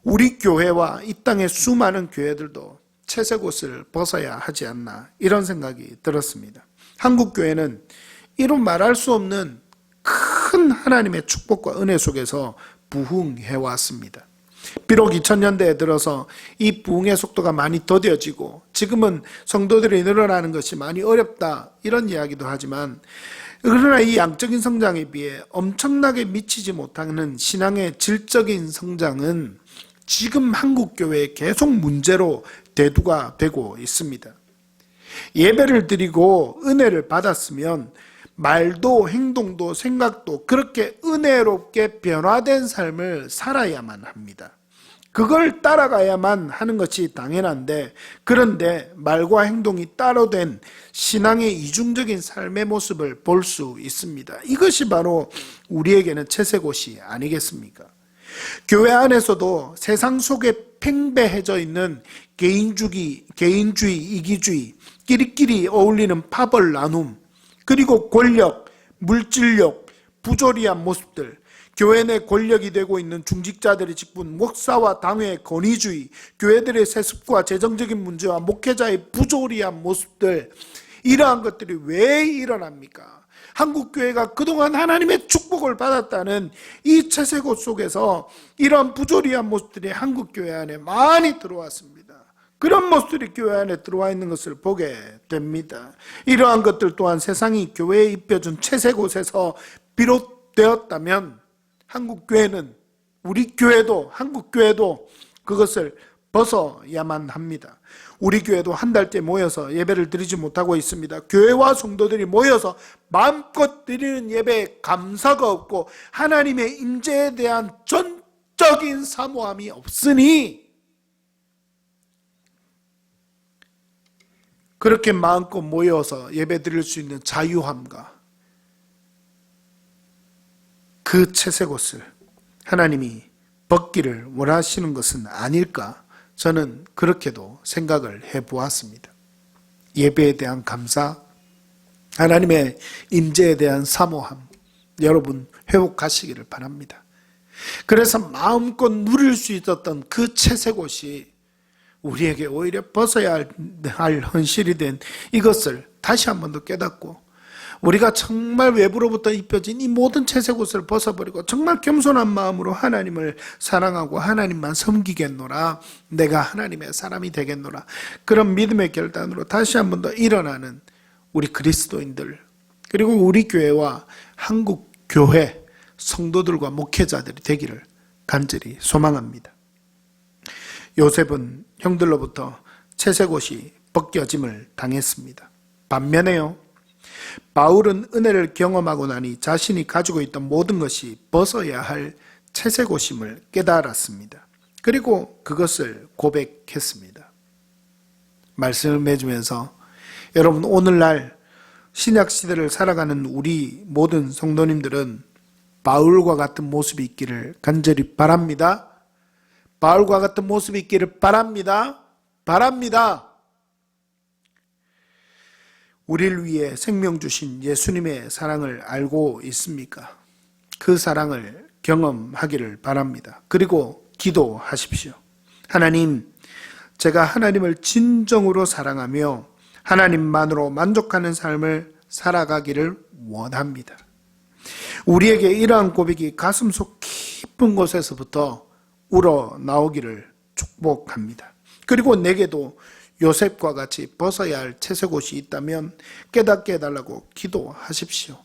Speaker 1: 우리 교회와 이 땅의 수많은 교회들도 채색 옷을 벗어야 하지 않나, 이런 생각이 들었습니다. 한국 교회는 이루 말할 수 없는 큰 하나님의 축복과 은혜 속에서 부흥해 왔습니다. 비록 2000년대에 들어서 이 부흥의 속도가 많이 더뎌지고 지금은 성도들이 늘어나는 것이 많이 어렵다 이런 이야기도 하지만, 그러나 이 양적인 성장에 비해 엄청나게 미치지 못하는 신앙의 질적인 성장은 지금 한국교회에 계속 문제로 대두가 되고 있습니다. 예배를 드리고 은혜를 받았으면 말도 행동도 생각도 그렇게 은혜롭게 변화된 삶을 살아야만 합니다. 그걸 따라가야만 하는 것이 당연한데, 그런데 말과 행동이 따로 된 신앙의 이중적인 삶의 모습을 볼 수 있습니다. 이것이 바로 우리에게는 채색옷이 아니겠습니까? 교회 안에서도 세상 속에 팽배해져 있는 개인주의, 이기주의, 끼리끼리 어울리는 파벌 나눔, 그리고 권력, 물질력, 부조리한 모습들, 교회 내 권력이 되고 있는 중직자들의 직분, 목사와 당회의 권위주의, 교회들의 세습과 재정적인 문제와 목회자의 부조리한 모습들, 이러한 것들이 왜 일어납니까? 한국교회가 그동안 하나님의 축복을 받았다는 이 채색옷 속에서 이러한 부조리한 모습들이 한국교회 안에 많이 들어왔습니다. 그런 모습들이 교회 안에 들어와 있는 것을 보게 됩니다. 이러한 것들 또한 세상이 교회에 입혀준 채색옷에서 비롯되었다면 한국교회는, 우리 교회도, 한국교회도 그것을 벗어야만 합니다. 우리 교회도 한 달째 모여서 예배를 드리지 못하고 있습니다. 교회와 성도들이 모여서 마음껏 드리는 예배에 감사가 없고 하나님의 임재에 대한 전적인 사모함이 없으니, 그렇게 마음껏 모여서 예배 드릴 수 있는 자유함과 그 채색옷을 하나님이 벗기를 원하시는 것은 아닐까, 저는 그렇게도 생각을 해보았습니다. 예배에 대한 감사, 하나님의 임재에 대한 사모함, 여러분 회복하시기를 바랍니다. 그래서 마음껏 누릴 수 있었던 그 채색옷이 우리에게 오히려 벗어야 할 헌실이 된 이것을 다시 한 번 더 깨닫고, 우리가 정말 외부로부터 입혀진 이 모든 채색옷을 벗어버리고 정말 겸손한 마음으로 하나님을 사랑하고 하나님만 섬기겠노라, 내가 하나님의 사람이 되겠노라, 그런 믿음의 결단으로 다시 한 번 더 일어나는 우리 그리스도인들, 그리고 우리 교회와 한국 교회 성도들과 목회자들이 되기를 간절히 소망합니다. 요셉은 형들로부터 채색옷이 벗겨짐을 당했습니다. 반면에요, 바울은 은혜를 경험하고 나니 자신이 가지고 있던 모든 것이 벗어야 할 채색옷임을 깨달았습니다. 그리고 그것을 고백했습니다. 말씀을 맺으면서 여러분, 오늘날 신약시대를 살아가는 우리 모든 성도님들은 바울과 같은 모습이 있기를 간절히 바랍니다. 바울과 같은 모습이 있기를 바랍니다. 우리를 위해 생명 주신 예수님의 사랑을 알고 있습니까? 그 사랑을 경험하기를 바랍니다. 그리고 기도하십시오. 하나님, 제가 하나님을 진정으로 사랑하며 하나님만으로 만족하는 삶을 살아가기를 원합니다. 우리에게 이러한 고백이 가슴속 깊은 곳에서부터 우러나오기를 축복합니다. 그리고 내게도 요셉과 같이 벗어야 할 채색옷이 있다면 깨닫게 해달라고 기도하십시오.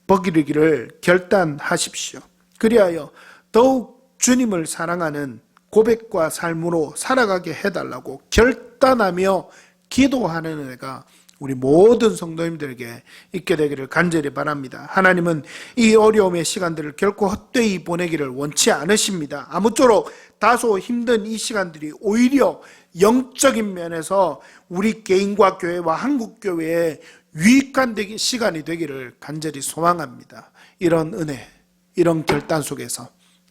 Speaker 1: 벗기르기를 결단하십시오. 그리하여 더욱 주님을 사랑하는 고백과 삶으로 살아가게 해달라고 결단하며 기도하는 은혜가 우리 모든 성도님들에게 있게 되기를 간절히 바랍니다. 하나님은 이 어려움의 시간들을 결코 헛되이 보내기를 원치 않으십니다. 아무쪼록 다소 힘든 이 시간들이 오히려 영적인 면에서 우리 개인과 교회와 한국교회에 유익한 시간이 되기를 간절히 소망합니다. 이런 은혜, 이런 결단 속에서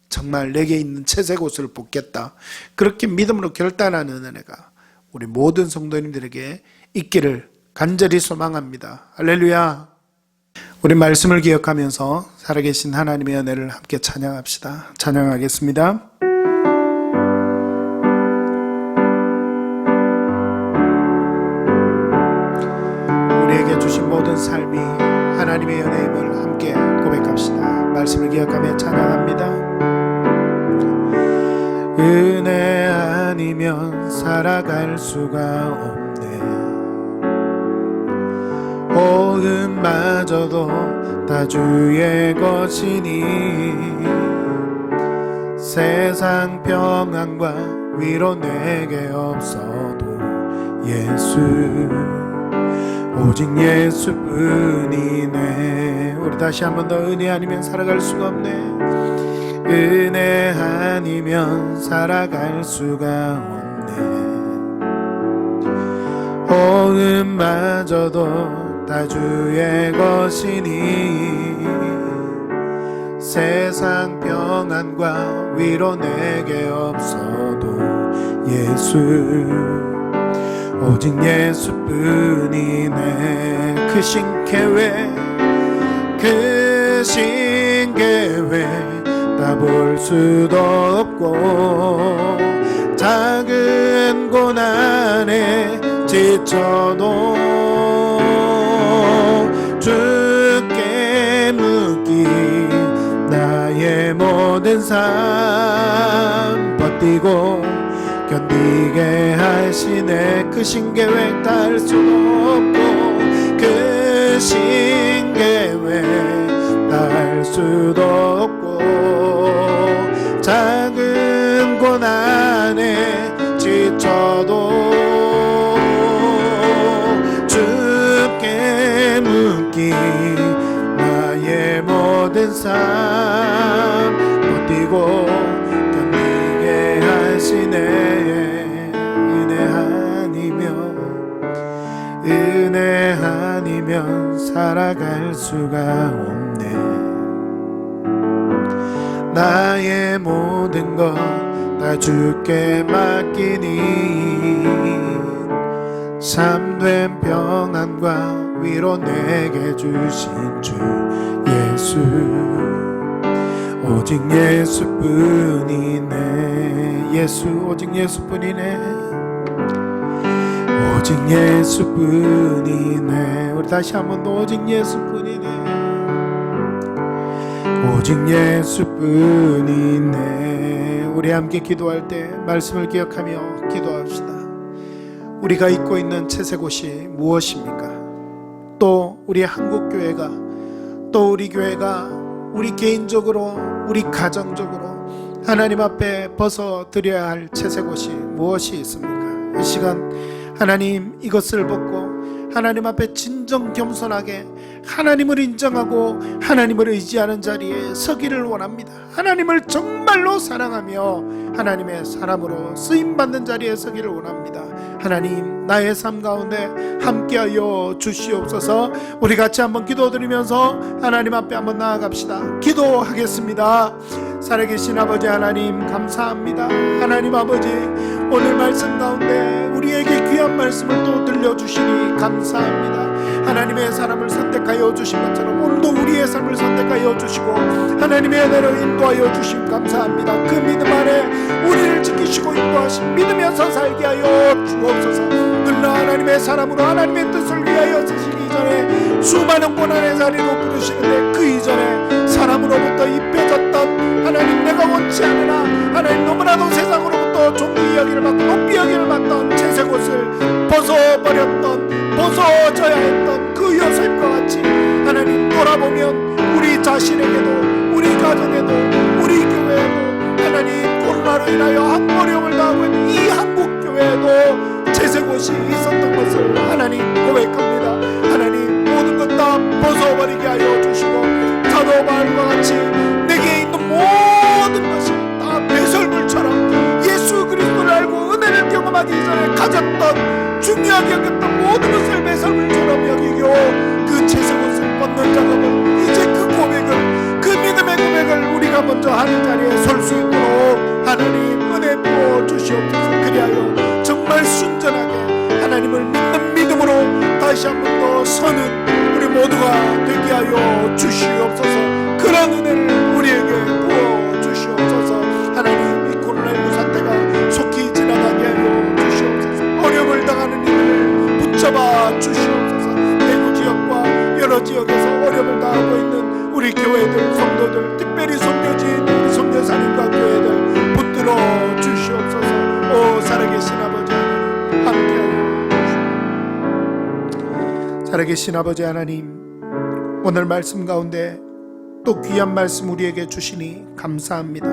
Speaker 1: 정말 내게 있는 채색옷을 벗겠다, 그렇게 믿음으로 결단하는 은혜가 우리 모든 성도님들에게 있기를 간절히 소망합니다. 할렐루야. 우리 말씀을 기억하면서 살아계신 하나님의 은혜를 함께 찬양합시다. 찬양하겠습니다. 우리에게 우리에게 주신 모든 삶이 하나님의 연애임을 함께 고백합시다. 말씀을 기억하며 찬양합니다. 은혜 아니면 살아갈 수가 없네. 호흡마저도 다 주의 것이니 세상 평안과 위로 내게 없어도 예수, 오직 예수뿐이네. 우리 다시 한 번 더 은혜 아니면 살아갈 수가 없네. 은혜 아니면 살아갈 수가 없네. 호흡마저도 다 주의 것이니 세상 평안과 위로 내게 없어도 예수, 오직 예수뿐이네. 크신 계획, 크신 계획 다 볼 수도 없고 작은 고난에 지쳐도 주께 묻기 나의 모든 삶 버티고 견디게 하시네. 크신 계획 다 할 수도 없고 크신 계획 다 할 수도 없고 작은 고난에 지쳐도 주께 묻기 나의 모든 삶 버티고 견디게 하시네. 은혜 아니면 살아갈 수가 없네. 나의 모든 것 다 주께 맡기니 참된 평안과 위로 내게 주신 주 예수, 오직 예수뿐이네. 예수, 오직 예수뿐이네. 오직 예수뿐이네. 우리 다시 한 번 더 오직 예수뿐이네. 오직 예수뿐이네. 우리 함께 기도할 때 말씀을 기억하며 기도합시다. 우리가 잊고 있는 채색옷이 무엇입니까? 또 우리 한국교회가, 또 우리 교회가 우리 개인적으로, 우리 가정적으로 하나님 앞에 벗어드려야 할 채색옷이 무엇이 있습니까? 이 시간 하나님, 이것을 벗고 하나님 앞에 진정 겸손하게 하나님을 인정하고 하나님을 의지하는 자리에 서기를 원합니다. 하나님을 정말로 사랑하며 하나님의 사람으로 쓰임받는 자리에 서기를 원합니다. 하나님, 나의 삶 가운데 함께하여 주시옵소서. 우리 같이 한번 기도드리면서 하나님 앞에 한번 나아갑시다. 기도하겠습니다. 살아계신 아버지 하나님, 감사합니다. 하나님 아버지, 오늘 말씀 가운데 우리에게 귀한 말씀을 또 들려주시니 감사합니다. 하나님의 사람을 선택하여 주신 것처럼 오늘도 우리의 삶을 선택하여 주시고 하나님의 은혜로 인도하여 주심 감사합니다. 그 믿음 안에 우리를 지키시고 인도하신 믿으면서 살게 하여 주옵소서. 늘나 하나님의 사람으로 하나님의 뜻을 위하여 쓰시기 이전에 수많은 고난의 자리로 부르시는데 그 이전에 사람으로부터 입혀졌던 하나님, 내가 원치 않으나 하나님 너무나도 세상으로부터 존귀 여기를 받고 높이 여기를 받던 채색옷을 벗어버렸던, 벗어져야 했던 그 요셉과 같이 하나님 돌아보면 우리 자신에게도, 우리 가정에도, 우리 교회에도 하나님 코로나로 인하여 한어려움을 당하고 있는 이 한국교회에도 채색옷이 있었던 것을 하나님 고백합니다. 하나님, 모든 것 다 벗어버리게 하여 주시고 사도 바울과 같이 내게 있는 모든 것이 다 배설물처럼 예수 그리스도를 알고 은혜를 경험하기 전에 가졌던, 중요하게 여겼던 모든 것을 배설물처럼 여기고 그 채색옷을 벗는 작업을, 이제 그 고백을, 그 믿음의 고백을 우리가 먼저 하는 자리에 설 수 있도록 하나님 은혜 부어 주시옵소서. 그리하여 정말 순전하게 하나님을 믿는 믿음으로 다시 한 번 더 서는 우리 모두가 되게 하여 주시옵소서. 그런 은혜를 우리에게 부어 주시옵소서. 하나님, 이 코로나19 사태가 속히 지나가게 하여 주시옵소서. 어려움을 당하는 이들을 붙잡아 주시옵소서. 대구 지역 지역에서 어려움을 당하고 있는 우리 교회들, 성도들, 특별히 선교지인 우리 선교사님과 교회들 붙들어 주시옵소서. 오 살아계신 아버지 하나님, 함께하여 살아계신 아버지 하나님, 오늘 말씀 가운데 또 귀한 말씀 우리에게 주시니 감사합니다.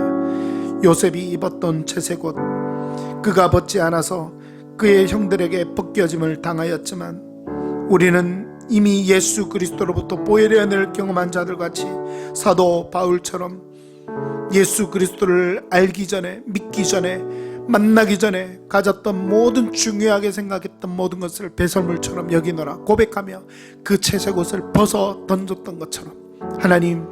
Speaker 1: 요셉이 입었던 채색옷, 그가 벗지 않아서 그의 형들에게 벗겨짐을 당하였지만 우리는 이미 예수 그리스도로부터 보혈의 은혜를 경험한 자들같이 사도 바울처럼 예수 그리스도를 알기 전에, 믿기 전에, 만나기 전에 가졌던 모든, 중요하게 생각했던 모든 것을 배설물처럼 여기노라 고백하며 그 채색옷을 벗어 던졌던 것처럼 하나님,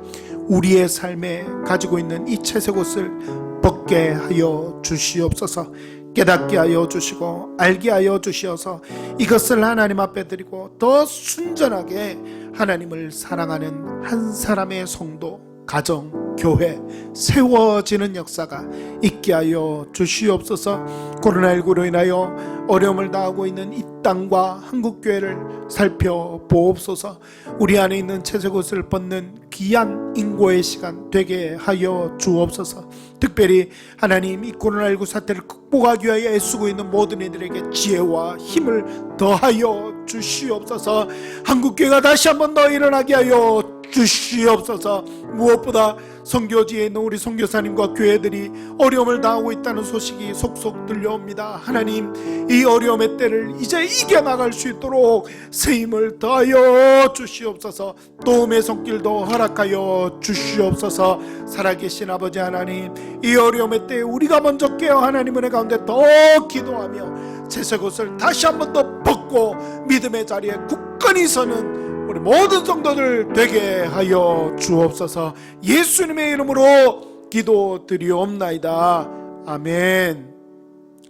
Speaker 1: 우리의 삶에 가지고 있는 이 채색옷을 벗게 하여 주시옵소서. 깨닫게 하여 주시고 알게 하여 주시어서 이것을 하나님 앞에 드리고 더 순전하게 하나님을 사랑하는 한 사람의 성도, 가정, 교회 세워지는 역사가 있게 하여 주시옵소서. 코로나19로 인하여 어려움을 당하고 있는 이 땅과 한국교회를 살펴보옵소서. 우리 안에 있는 채색옷을 벗는 귀한 인고의 시간 되게 하여 주옵소서. 특별히 하나님, 이 코로나19 사태를 극복하기 위하여 애쓰고 있는 모든 이들에게 지혜와 힘을 더하여 주시옵소서. 한국교회가 다시 한번 더 일어나게 하여 주시옵소서. 무엇보다 선교지에 있는 우리 선교사님과 교회들이 어려움을 당하고 있다는 소식이 속속 들려옵니다. 하나님, 이 어려움의 때를 이제 이겨나갈 수 있도록 세임을 더하여 주시옵소서. 도움의 손길도 허락하여 주시옵소서. 살아계신 아버지 하나님, 이 어려움의 때에 우리가 먼저 깨어 하나님 은혜 가운데 더 기도하며 채색옷을 다시 한번 더 벗고 믿음의 자리에 굳건히 서는 우리 모든 성도들 되게 하여 주옵소서. 예수님의 이름으로 기도드리옵나이다. 아멘.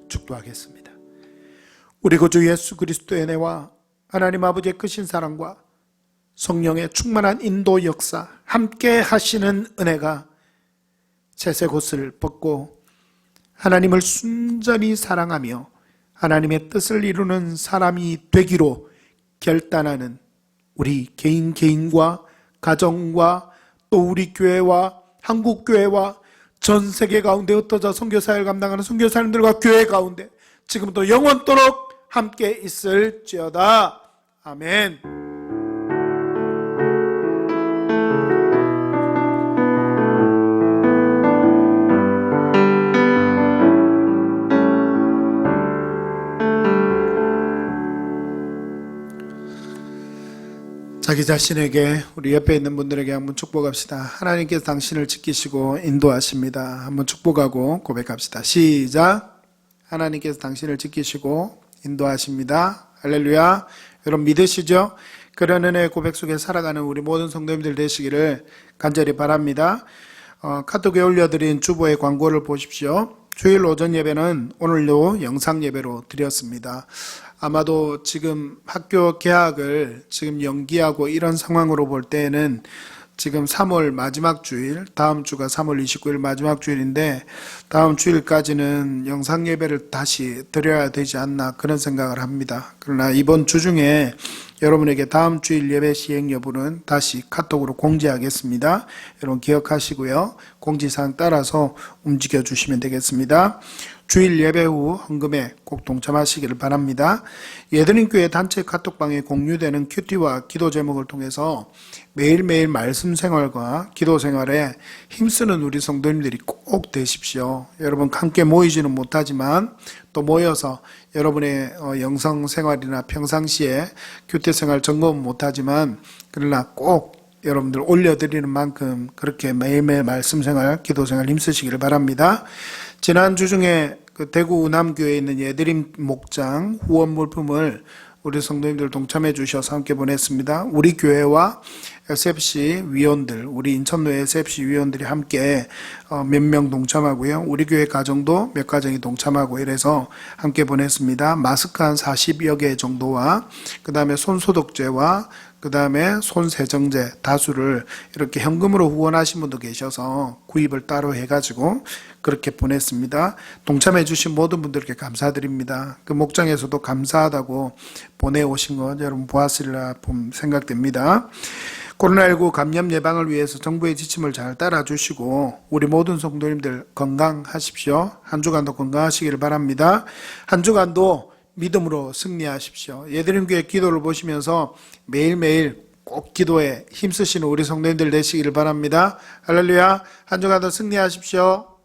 Speaker 1: 축도하겠습니다. 우리 구주 예수 그리스도의 은혜와 하나님 아버지의 크신 사랑과 성령의 충만한 인도 역사, 함께 하시는 은혜가 채색옷을 벗고 하나님을 순전히 사랑하며 하나님의 뜻을 이루는 사람이 되기로 결단하는 우리 개인과 가정과 또 우리 교회와 한국교회와 전 세계 가운데 흩어져 선교사를 감당하는 선교사님들과 교회 가운데 지금부터 영원토록 함께 있을지어다. 아멘. 자기 자신에게, 우리 옆에 있는 분들에게 한번 축복합시다. 하나님께서 당신을 지키시고 인도하십니다. 한번 축복하고 고백합시다. 시작. 하나님께서 당신을 지키시고 인도하십니다. 할렐루야. 여러분 믿으시죠? 그런 은혜의 고백 속에 살아가는 우리 모든 성도님들 되시기를 간절히 바랍니다. 카톡에 올려드린 주보의 광고를 보십시오. 주일 오전 예배는 오늘도 영상 예배로 드렸습니다. 아마도 지금 학교 개학을 지금 연기하고 이런 상황으로 볼 때는 지금 3월 마지막 주일, 다음 주가 3월 29일 마지막 주일인데 다음 주일까지는 영상 예배를 다시 드려야 되지 않나 그런 생각을 합니다. 그러나 이번 주 중에 여러분에게 다음 주일 예배 시행 여부는 다시 카톡으로 공지하겠습니다. 여러분 기억하시고요. 공지사항 따라서 움직여 주시면 되겠습니다. 주일 예배 후 헌금에 꼭 동참하시기를 바랍니다. 예드림교회 단체 카톡방에 공유되는 큐티와 기도 제목을 통해서 매일매일 말씀 생활과 기도 생활에 힘쓰는 우리 성도님들이 꼭 되십시오. 여러분 함께 모이지는 못하지만 또 모여서 여러분의 영성 생활이나 평상시에 교태 생활 점검은 못하지만 그러나 꼭 여러분들 올려드리는 만큼 그렇게 매일매일 말씀 생활, 기도 생활 힘쓰시기를 바랍니다. 지난주 중에 그 대구 우남교회에 있는 예드림 목장 후원 물품을 우리 성도님들 동참해 주셔서 함께 보냈습니다. 우리 교회와 SFC 위원들, 우리 인천노회 SFC 위원들이 함께 몇 명 동참하고요. 우리 교회 가정도 몇 가정이 동참하고 이래서 함께 보냈습니다. 마스크 한 40여 개 정도와 그 다음에 손소독제와 그 다음에 손세정제, 다수를 이렇게 현금으로 후원하신 분도 계셔서 구입을 따로 해가지고 그렇게 보냈습니다. 동참해 주신 모든 분들께 감사드립니다. 그 목장에서도 감사하다고 보내오신 것 여러분 보았으리라 생각됩니다. 코로나19 감염 예방을 위해서 정부의 지침을 잘 따라주시고 우리 모든 성도님들 건강하십시오. 한 주간도 건강하시기를 바랍니다. 한 주간도 믿음으로 승리하십시오. 예드림교회 기도를 보시면서 매일매일 꼭 기도에 힘쓰시는 우리 성도님들 되시기를 바랍니다. 할렐루야. 한 주간도 승리하십시오.